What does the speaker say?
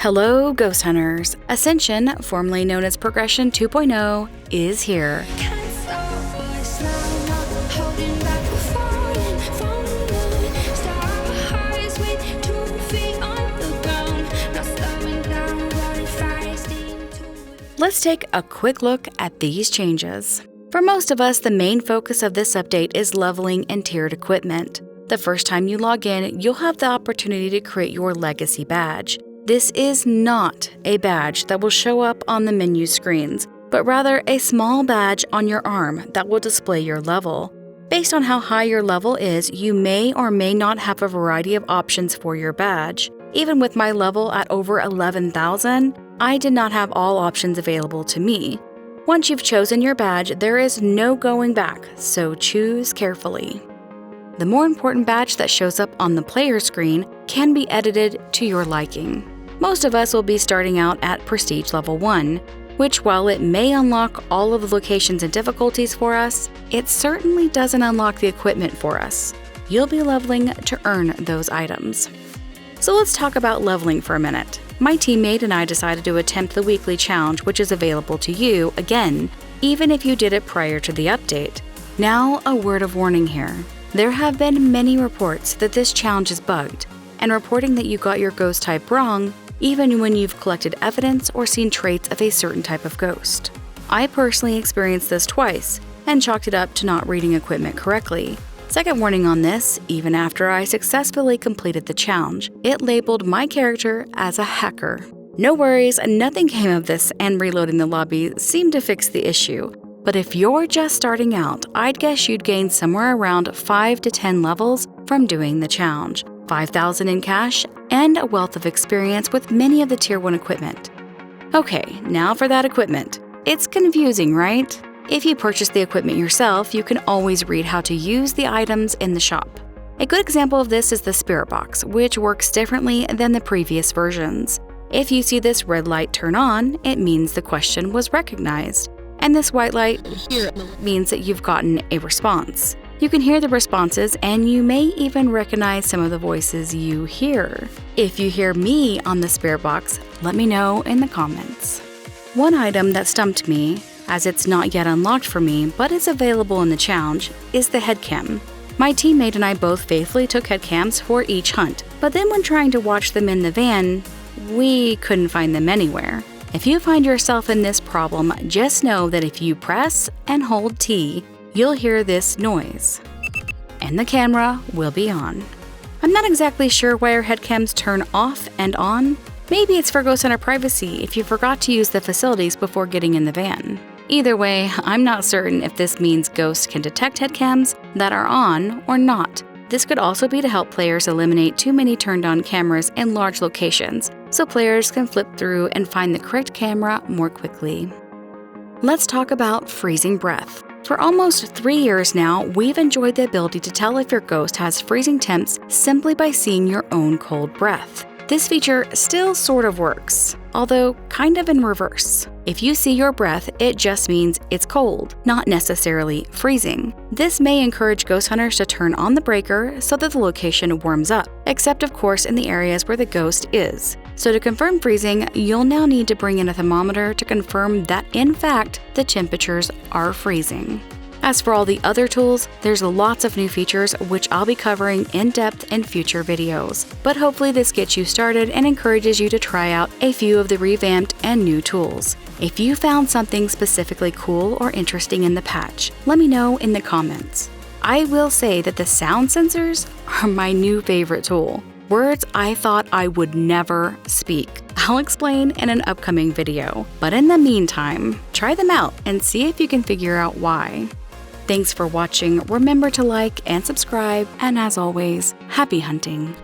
Hello, Ghost Hunters! Ascension, formerly known as Progression 2.0, is here. Let's take a quick look at these changes. For most of us, the main focus of this update is leveling and tiered equipment. The first time you log in, you'll have the opportunity to create your legacy badge. This is not a badge that will show up on the menu screens, but rather a small badge on your arm that will display your level. Based on how high your level is, you may or may not have a variety of options for your badge. Even with my level at over 11,000, I did not have all options available to me. Once you've chosen your badge, there is no going back, so choose carefully. The more important badge that shows up on the player screen can be edited to your liking. Most of us will be starting out at Prestige Level 1, which, while it may unlock all of the locations and difficulties for us, it certainly doesn't unlock the equipment for us. You'll be leveling to earn those items. So let's talk about leveling for a minute. My teammate and I decided to attempt the weekly challenge, which is available to you, again, even if you did it prior to the update. Now, a word of warning here. There have been many reports that this challenge is bugged, and reporting that you got your ghost type wrong, even when you've collected evidence or seen traits of a certain type of ghost. I personally experienced this twice, and chalked it up to not reading equipment correctly. Second warning on this, even after I successfully completed the challenge, it labeled my character as a hacker. No worries, nothing came of this, and reloading the lobby seemed to fix the issue. But if you're just starting out, I'd guess you'd gain somewhere around 5 to 10 levels from doing the challenge, 5,000 in cash, and a wealth of experience with many of the Tier 1 equipment. Okay, now for that equipment. It's confusing, right? If you purchase the equipment yourself, you can always read how to use the items in the shop. A good example of this is the Spirit Box, which works differently than the previous versions. If you see this red light turn on, it means the question was recognized, and this white light here means that you've gotten a response. You can hear the responses, and you may even recognize some of the voices you hear. If you hear me on the Spirit Box, let me know in the comments. One item that stumped me, as it's not yet unlocked for me but is available in the challenge, is the Headcam. My teammate and I both faithfully took Headcams for each hunt, but then when trying to watch them in the van, we couldn't find them anywhere. If you find yourself in this problem, just know that if you press and hold T, you'll hear this noise, and the camera will be on. I'm not exactly sure why our Headcams turn off and on. Maybe it's for Ghost Hunter privacy if you forgot to use the facilities before getting in the van. Either way, I'm not certain if this means ghosts can detect headcams that are on or not. This could also be to help players eliminate too many turned-on cameras in large locations, so players can flip through and find the correct camera more quickly. Let's talk about freezing breath. For almost 3 years now, we've enjoyed the ability to tell if your ghost has freezing temps simply by seeing your own cold breath. This feature still sort of works, although kind of in reverse. If you see your breath, it just means it's cold, not necessarily freezing. This may encourage ghost hunters to turn on the breaker so that the location warms up, except of course in the areas where the ghost is. So to confirm freezing, you'll now need to bring in a thermometer to confirm that in fact the temperatures are freezing. As for all the other tools, there's lots of new features which I'll be covering in depth in future videos. But hopefully this gets you started and encourages you to try out a few of the revamped and new tools. If you found something specifically cool or interesting in the patch, let me know in the comments. I will say that the sound sensors are my new favorite tool. Words I thought I would never speak. I'll explain in an upcoming video. But in the meantime, try them out and see if you can figure out why. Thanks for watching, remember to like and subscribe, and as always, happy hunting!